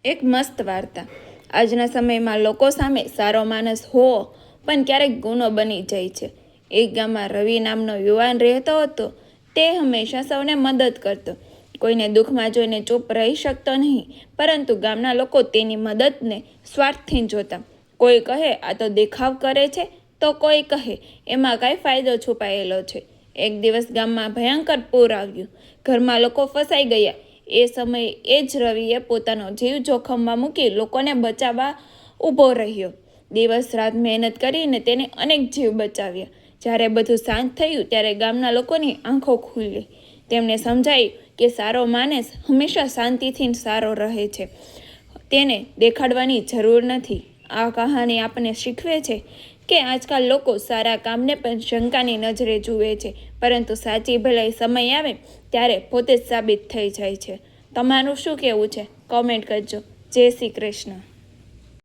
એક મસ્ત વાર્તા। આજના સમયમાં લોકો સામે સારો માણસ હોવો પણ ક્યારેક ગુનો બની જાય છે। એક ગામમાં રવિ નામનો યુવાન રહેતો હતો। તે હંમેશા સૌને મદદ કરતો, કોઈને દુઃખમાં જોઈને ચૂપ રહી શકતો નહીં, પરંતુ ગામના લોકો તેની મદદને સ્વાર્થથી જોતા। કોઈ કહે આ તો દેખાવ કરે છે, તો કોઈ કહે એમાં કાંઈ ફાયદો છુપાયેલો છે। એક દિવસ ગામમાં ભયંકર પૂર આવ્યું, ઘરમાં લોકો ફસાઈ ગયા। એ સમયે એ જ રવિએ પોતાનો જીવ જોખમમાં મૂકી લોકોને બચાવવા ઊભો રહ્યો। દિવસ રાત મહેનત કરીને તેને અનેક જીવ બચાવ્યા। જ્યારે બધું શાંત થયું ત્યારે ગામના લોકોની આંખો ખુલી। તેમને સમજાયું કે સારો માણસ હંમેશા શાંતિથી સારો રહે છે, તેને દેખાડવાની જરૂર નથી। આ કહાની આપણને શીખવે છે કે આજકાલ લોકો સારા કામને પણ શંકાની નજરે જુએ છે, પરંતુ સાચી ભલાઈ સમય આવે ત્યારે પોતે જ સાબિત થઈ જાય છે। તમારું શું કહેવું છે? કોમેન્ટ કરજો। જય શ્રી કૃષ્ણ।